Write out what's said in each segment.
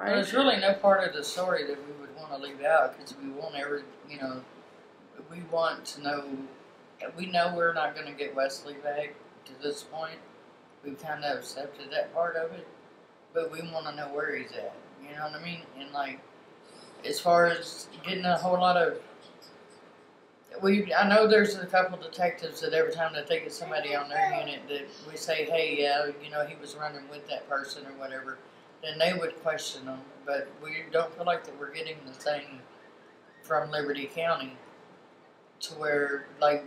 right? Well, there's really no part of the story that we would want to leave out because we won't ever, you know, we want to know. We know we're not going to get Westley back to this point. We've kind of accepted that part of it, but we want to know where he's at. You know what I mean? And like, as far as getting a whole lot of, I know there's a couple detectives that every time that they get somebody on their unit that we say, hey, yeah, you know, he was running with that person or whatever, then they would question them. But we don't feel like that we're getting the thing from Liberty County to where, like,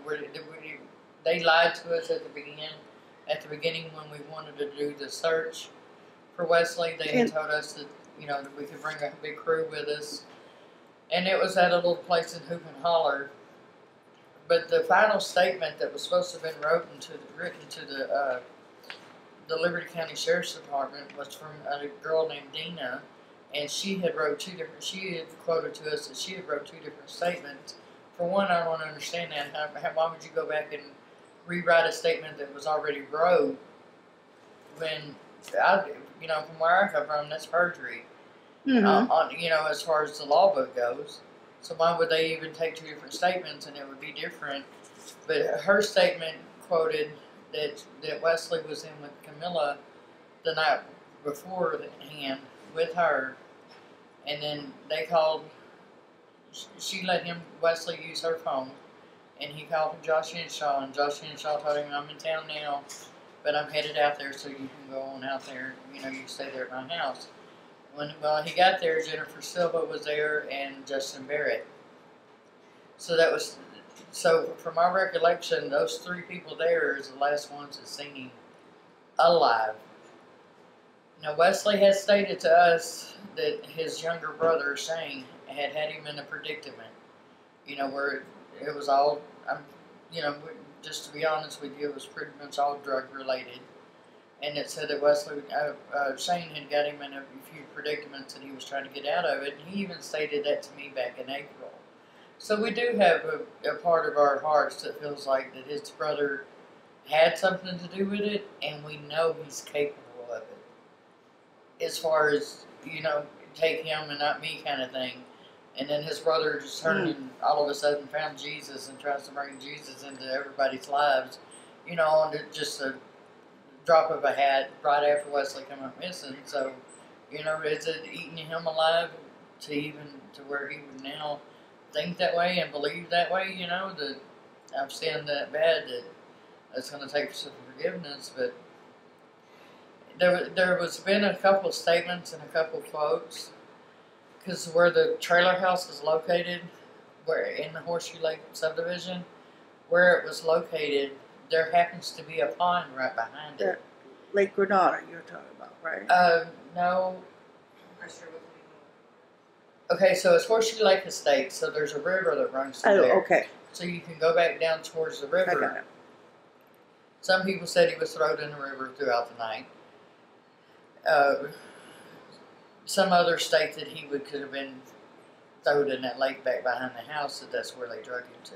they lied to us at the beginning when we wanted to do the search for Westley. They had told us that, you know, that we could bring a big crew with us. And it was at a little place in Hoop and Holler. But the final statement that was supposed to have been written to the Liberty County Sheriff's Department was from a girl named Dina, and she had quoted to us that she had wrote 2 different statements. For one, I don't understand that. Why would you go back and rewrite a statement that was already wrote when, you know, from where I come from, that's perjury. Mm-hmm. You know, as far as the law book goes. So why would they even take 2 different statements and it would be different? But her statement quoted that Wesley was in with Camilla the night beforehand with her, and then they called. She let Wesley use her phone, and he called Josh Henshaw, and Josh Henshaw told him, I'm in town now, but I'm headed out there so you can go on out there. You know, you can stay there at my house. When he got there, Jennifer Silva was there and Justin Barrett. So from my recollection, those 3 people there is the last ones that seen him alive. Now Wesley has stated to us that his younger brother Shane had him in a predicament. You know, where it was all, you know, just to be honest with you, it was pretty much all drug related. And it said that Shane had got him in a few predicaments and he was trying to get out of it. And he even stated that to me back in April. So we do have a part of our hearts that feels like that his brother had something to do with it, and we know he's capable of it. As far as, you know, take him and not me kind of thing. And then his brother just turned and all of a sudden found Jesus and tries to bring Jesus into everybody's lives, you know, on just a drop of a hat right after Wesley come up missing. So, you know, is it eating him alive to where he would now think that way and believe that way, you know, that I've sinned that bad that it's going to take some forgiveness. But there was been a couple of statements and a couple of quotes, because where the trailer house is located, where in the Horseshoe Lake subdivision, where it was located, there happens to be a pond right behind it. Lake Granada you're talking about, right? No. Okay, so it's Horseshoe Lake Estate, so there's a river that runs through there. Okay. So you can go back down towards the river. I got it. Some people said he was thrown in the river throughout the night. Some others state that he could have been thrown in that lake back behind the house, that's where they drug him to.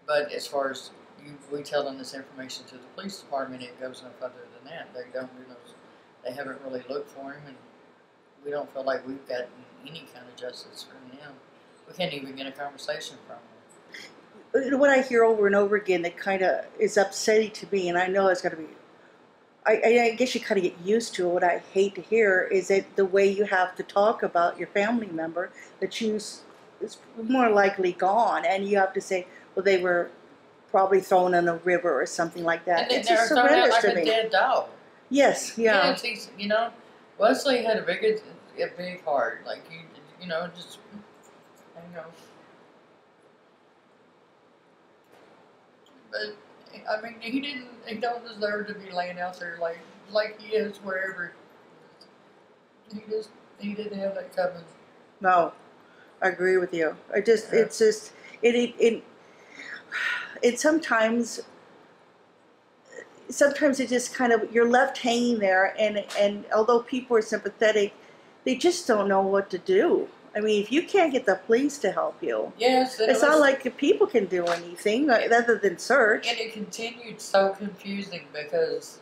But as far as we telling this information to the police department, it goes no further than that. They haven't really looked for him, and we don't feel like we've gotten any kind of justice from him. We can't even get a conversation from him. You know, what I hear over and over again that kind of is upsetting to me, and I know it's got to be, I guess you kind of get used to it. What I hate to hear is that the way you have to talk about your family member that is more likely gone, and you have to say, well, they were probably thrown in a river or something like that. And then they're thrown out like a dead dog. Yes, yeah. Yes, you know, Wesley had a big heart. Like, you know, just, you know. But, I mean, he don't deserve to be laying out there like he is wherever. He didn't have that coming. No, I agree with you. It's just, it sometimes it just kind of, you're left hanging there, and although people are sympathetic, they just don't know what to do. I mean, if you can't get the police to help you, yes, it's not like the people can do anything other than search. And it continued so confusing because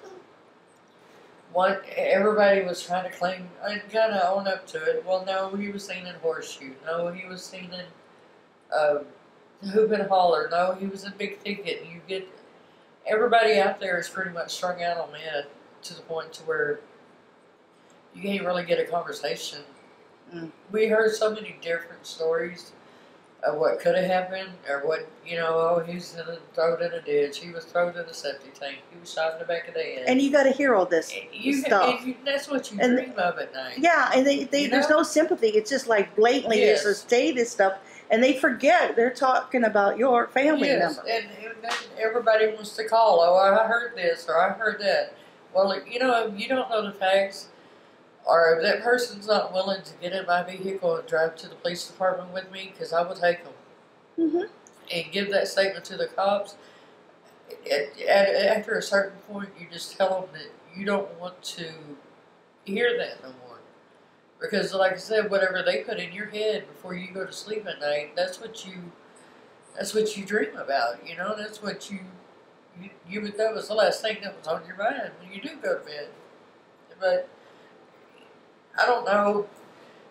everybody was trying to claim and kind of own up to it. Well, no, he was seen in Horseshoe. No, he was seen in Hoop and Holler. No, he was in Big Ticket. You get everybody out there is pretty much strung out on it to the point to where you can't really get a conversation. We heard so many different stories of what could have happened, or what, oh, he was thrown in a ditch, he was thrown in a septic tank, he was shot in the back of the head. And you got to hear all this stuff. That's what you dream of at night. Yeah, and there's no sympathy. It's just like blatantly Yes. just say this stuff, and they forget they're talking about your family Yes, member. and then everybody wants to call, oh, I heard this, or I heard that. Well, if you don't know the facts, or if that person's not willing to get in my vehicle and drive to the police department with me, because I will take them and give that statement to the cops. After a certain point, you just tell them that you don't want to hear that no more, because, like I said, whatever they put in your head before you go to sleep at night, that's what you dream about. That's what that was the last thing that was on your mind when you do go to bed. But I don't know.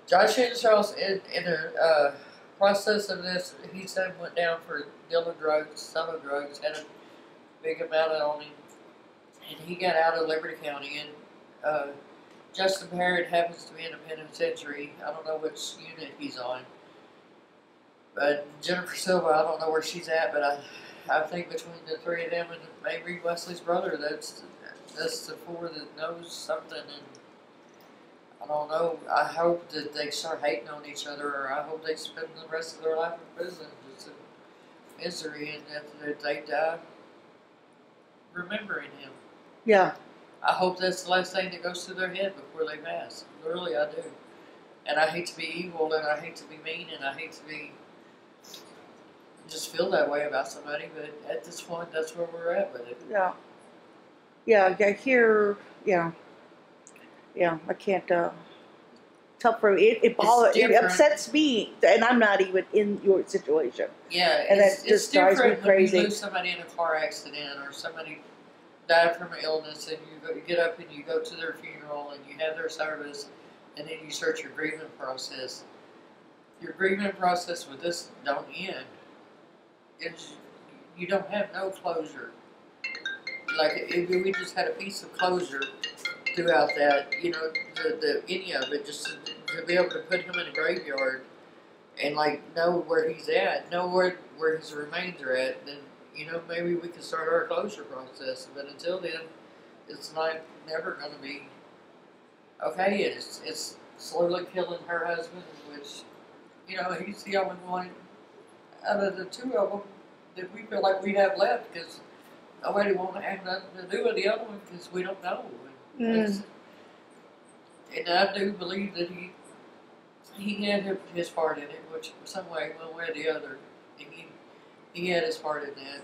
Josh Henshaw, in the process of this, he said went down for dealing drugs, selling drugs, had a big amount on him, and he got out of Liberty County. And Justin Parrott happens to be in a penitentiary. I don't know which unit he's on. But Jennifer Silva, I don't know where she's at, but I think between the three of them and maybe Wesley's brother, that's the four that knows something. And I don't know. I hope that they start hating on each other, or I hope they spend the rest of their life in prison just in misery, and that they die remembering him. Yeah. I hope that's the last thing that goes through their head before they pass. Really, I do. And I hate to be evil, and I hate to be mean, and I hate to be just feel that way about somebody. But at this point, that's where we're at with it. Yeah. Yeah. I hear. Yeah. Yeah. I can't. Tough for me. It bothers. It upsets me, and I'm not even in your situation. Yeah, and it's just drives me different when crazy. you lose somebody in a car accident, or somebody died from an illness, and you get up and you go to their funeral, and you have their service, and then you start your grieving process. Your grieving process with this don't end. You don't have no closure. Like, if we just had a piece of closure throughout that, any of it, just to be able to put him in a graveyard and know where he's at, know where his remains are at, then maybe we can start our closure process. But until then, it's never going to be okay. It's slowly killing her husband, which he's the only one out of the two of them that we feel like we have left, because nobody wants to have nothing to do with the other one because we don't know. And I do believe that he had his part in it, which some way, one way or the other, and he had his part in that.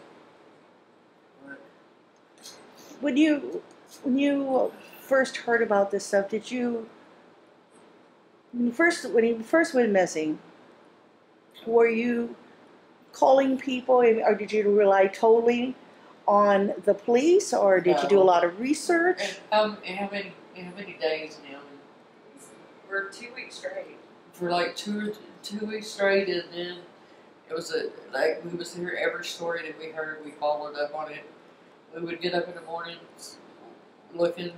But When you first heard about this stuff, when he first went missing, were you calling people, or did you rely totally on the police, or did you do a lot of research? And how many days now? For 2 weeks straight. For like two weeks straight, and then it was we was here every story that we heard, we followed up on it. We would get up in the morning looking.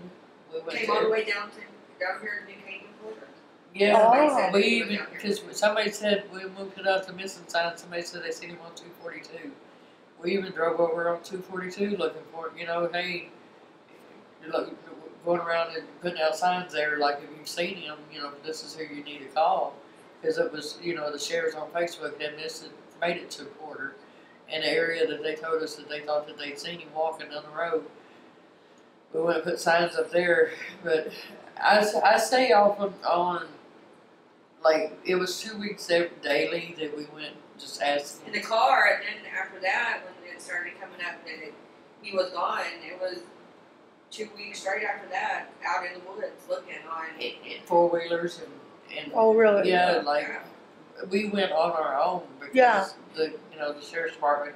We went Came all the way down here to New Haven, Florida. Yeah, we even, because somebody said we moved it out to missing sign. Somebody said they seen him on 242. We even drove over on 242 looking for him. Hey, going around and putting out signs there, like, if you've seen him, this is who you need to call. Because it was, the shares on Facebook had made it to Porter, in the area that they told us that they thought that they'd seen him walking down the road. We went and put signs up there, but I stay off on like, it was 2 weeks daily that we went just asking. In the car, and then after that, when it started coming up that he was gone, it was 2 weeks straight after that, out in the woods looking on In four-wheelers and Oh, really? yeah, we went on our own because the sheriff's department,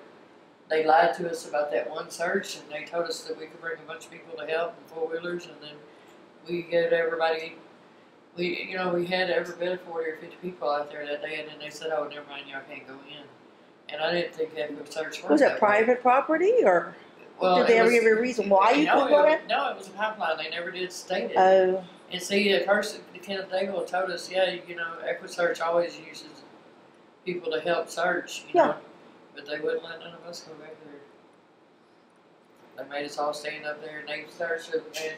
they lied to us about that one search, and they told us that we could bring a bunch of people to help in four-wheelers, and then we get everybody. We had every bit of 40 or 50 people out there that day, and then they said, "Oh, never mind, y'all can't go in." And I didn't think that would search. Was it private property, or did they ever give you a reason why you couldn't go in? No, it was a pipeline. They never did state it. Oh. And see, at first, Kenneth Daigle told us, Equusearch always uses people to help search, know, but they wouldn't let none of us go back there. They made us all stand up there, and they searched it. And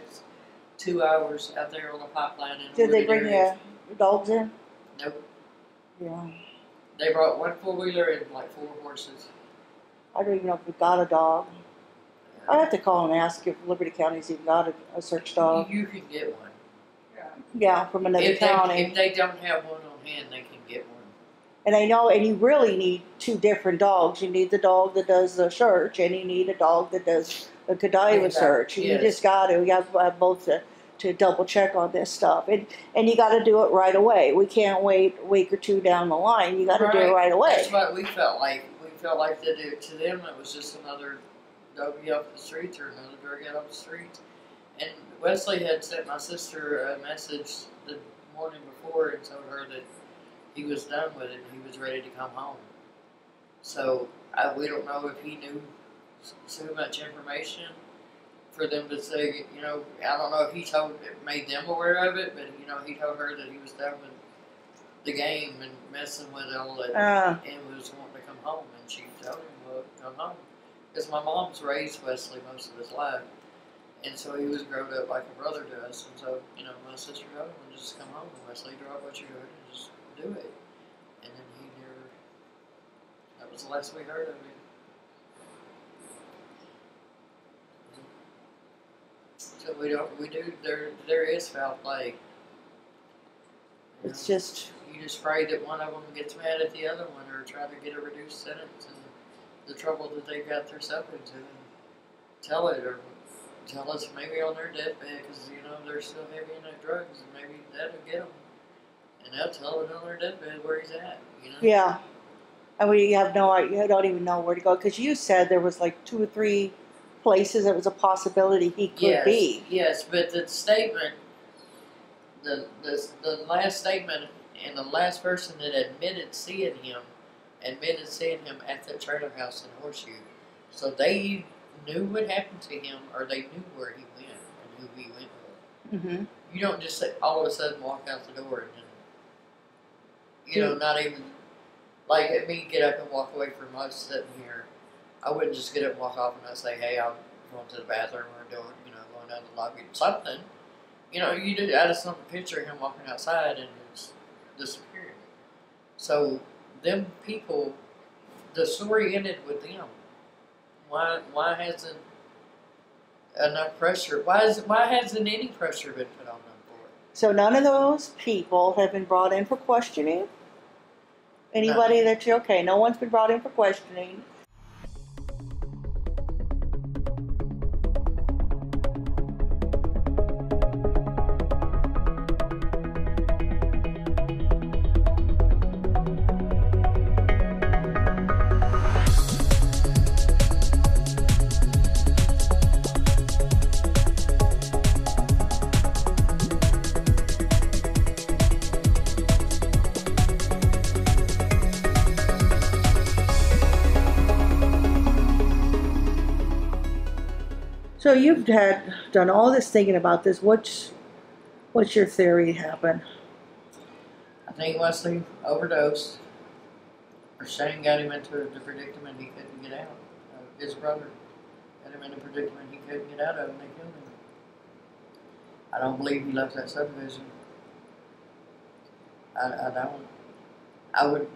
2 hours out there on the pipeline. Did they bring your dogs in? Nope. Yeah. They brought one 4-wheeler and like 4 horses. I don't even know if we got a dog. I'd have to call and ask if Liberty County's even got a search dog. You can get one. Yeah, from another county. If they don't have one on hand, they can get one. And I know, and you really need 2 different dogs. You need the dog that does the search, and you need a dog that does the cadaver search. Yes. You just got to. You have both to double check on this stuff, and you got to do it right away. We can't wait a week or 2 down the line. You got to do it right away. That's what we felt like. We felt like that to them it was just another doggy off the streets or another drug out off the streets. And Westley had sent my sister a message the morning before and told her that he was done with it and he was ready to come home. So we don't know if he knew so much information for them to say, I don't know if he made them aware of it, but he told her that he was done with the game and messing with all that and was wanting to come home. And she told him, well, come home. Because my mom's raised Westley most of his life. And so he was grown up like a brother to us. And so, my sister told him, just come home. Wesley, drop what you're doing and just do it. And then he never, that was the last we heard of him. So there is foul play. It's just. You just pray that one of them gets mad at the other one or try to get a reduced sentence and the trouble that they got themselves into and tell it or tell us maybe on their deathbed because, they're still heavy in their drugs and maybe that'll get them. And they'll tell it on their deathbed where he's at, Yeah. And you don't even know where to go because you said there was like 2 or 3 places that was a possibility he could be. Yes, but the statement, the last statement and the last person that admitted seeing him at that trailer house in Horseshoe. So they knew what happened to him or they knew where he went and who he went with. Mm-hmm. You don't just all of a sudden walk out the door and not even, like at me get up and walk away from us sitting here. I wouldn't just get up and walk off and not say, hey, I'm going to the bathroom or doing, going down the lobby. Something. You did. I just don't picture him walking outside and just disappearing. So, them people, the story ended with them. Why hasn't enough pressure? Why hasn't any pressure been put on them for it? So none of those people have been brought in for questioning? Anybody no one's been brought in for questioning. So you've done all this thinking about this. What's your theory happened? I think Westley overdosed, or Shane got him into the predicament he couldn't get out. His brother got him in a predicament he couldn't get out of, and they killed him. I don't believe he left that subdivision. I don't. I would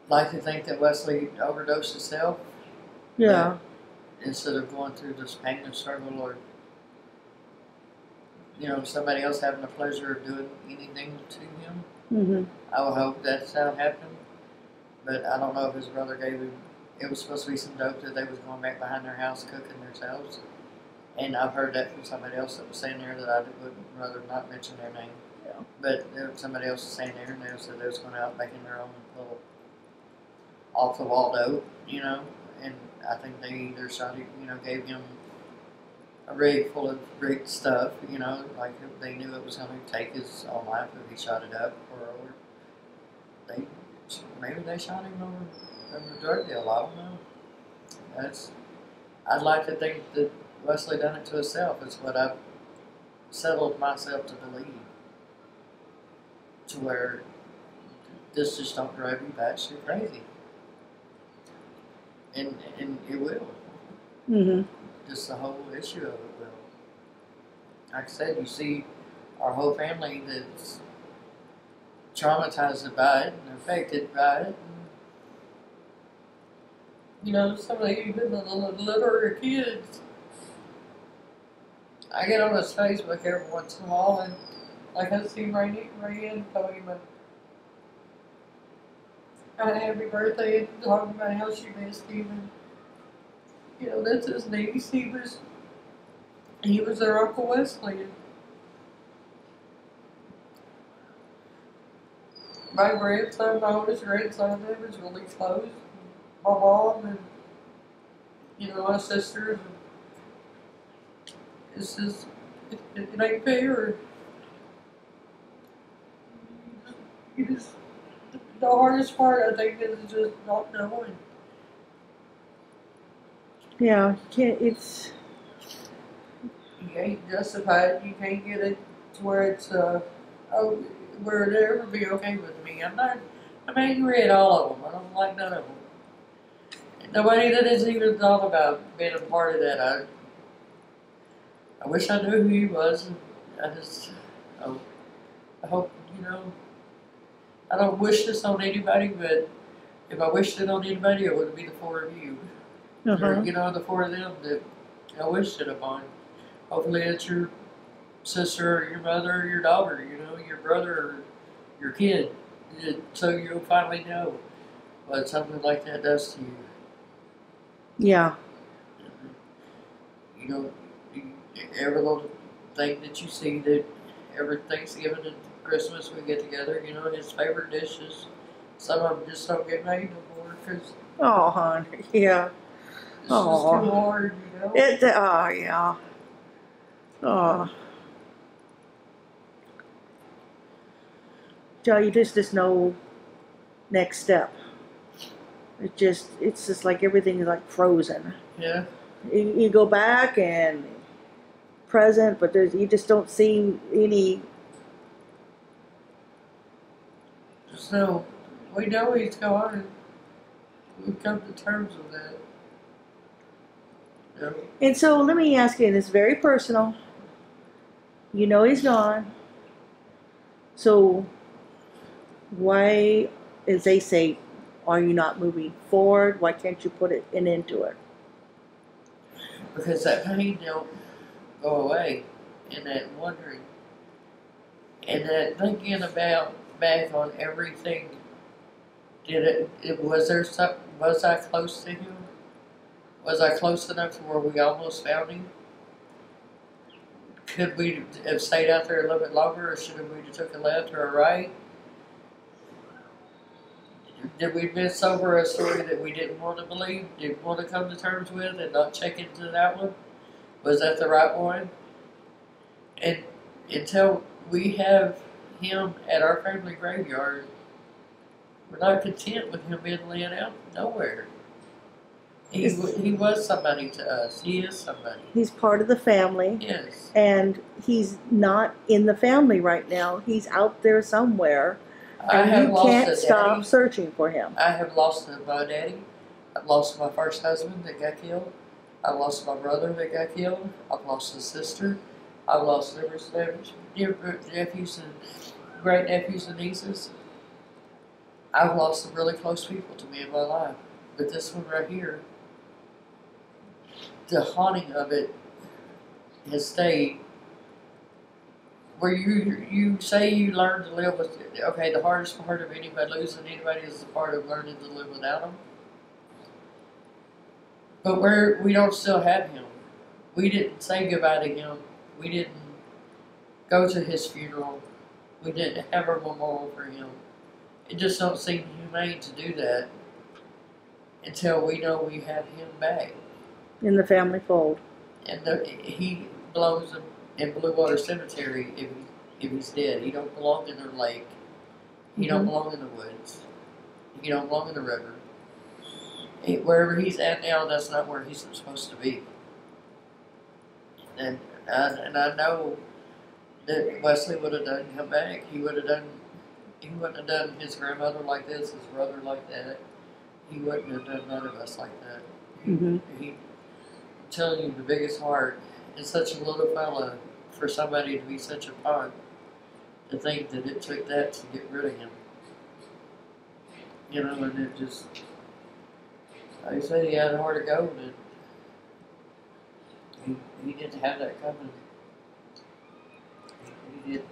like to think that Westley overdosed himself. Yeah. Instead of going through this pain and struggle or, somebody else having the pleasure of doing anything to him. Mm-hmm. I would hope that's how it happened. But I don't know if his brother gave him, it was supposed to be some dope that they was going back behind their house cooking themselves. And I've heard that from somebody else that was saying there that I would rather not mention their name. Yeah. But somebody else was saying there and they said they was going out making their own little off-the-wall dope, And I think they either gave him a rig full of great stuff, you know, like if they knew it was going to take his own life if he shot it up, or they maybe they shot him over a drug deal. I don't know. I'd like to think that Wesley done it to himself. It's what I've settled myself to believe. To where this just don't drive you batshit crazy, and it will. Mm-hmm. Just the whole issue of it will. Like I said, you see our whole family that's traumatized by it and affected by it. And, you know, some of the even the littler kids. I get on his Facebook every once in a while, and like I see Rayanne told him a happy birthday and talking about how she missed him. And, you know, that's his niece. He was their Uncle Wesley. And my grandson, my oldest grandson, they was really close. My mom and, you know, my sisters. And it's just, it ain't fair. The hardest part, I think, is just not knowing. Yeah, it's. You ain't justified. You can't get it to where it's where it'd ever be okay with me. I'm angry at all of them. I don't like none of them. And nobody that has even thought about being a part of that. I wish I knew who he was. And I hope, you know. I don't wish this on anybody, but if I wished it on anybody, it would be the four of you. Or, you know, the four of them that I wished it upon. Hopefully it's your sister or your mother or your daughter, you know, your brother or your kid. So you'll finally know what something like that does to you. Yeah. You know, every little thing that you see that every Thanksgiving and Christmas we get together, you know, his favorite dishes. Some of them just don't get made no more because Oh, honey. Yeah. it's just too hard, you know. Oh, yeah. Oh. Joe, you just know next step. It's just like everything is like frozen. Yeah. You go back and present, but you just don't see any. So we know he's gone, and we've come to terms with that. Yeah. And so let me ask you, and it's very personal. You know he's gone. So why, as they say, are you not moving forward? Why can't you put an end to it? Because that pain don't go away, and that wondering, and that thinking about back on everything. Was I close to him? Was I close enough to where we almost found him? Could we have stayed out there a little bit longer, or should we have took a left or a right? Did we miss over a story that we didn't want to believe, didn't want to come to terms with, and not check into that one? Was that the right one? And until we have him at our family graveyard, we're not content with him being laying out nowhere. He was somebody to us. He is somebody. He's part of the family. Yes. And he's not in the family right now. He's out there somewhere. And you can't stop searching for him. I have lost my daddy. I've lost my first husband that got killed. I've lost my brother that got killed. I've lost a sister. I've lost numerous nephews and great nephews and nieces. I've lost some really close people to me in my life. But this one right here, the haunting of it has stayed. Where you say you learn to live with it. Okay, the hardest part of anybody losing anybody is the part of learning to live without them. But we don't still have him. We didn't say goodbye to him. We didn't go to his funeral. We didn't have a memorial for him. It just don't seem humane to do that until we know we have him back. In the family fold. And he belongs in Blue Water Cemetery if he's dead. He don't belong in the lake. He don't belong in the woods. He don't belong in the river. Wherever he's at now, that's not where he's supposed to be. And I know that Wesley would have done come back. He wouldn't have done his grandmother like this, his brother like that. He wouldn't have done none of us like that. He telling you, the biggest heart, and such a little fella, for somebody to be such a punk, to think that it took that to get rid of him. You know, and it just, like I said, he had a heart of gold, and he didn't have that coming. He didn't.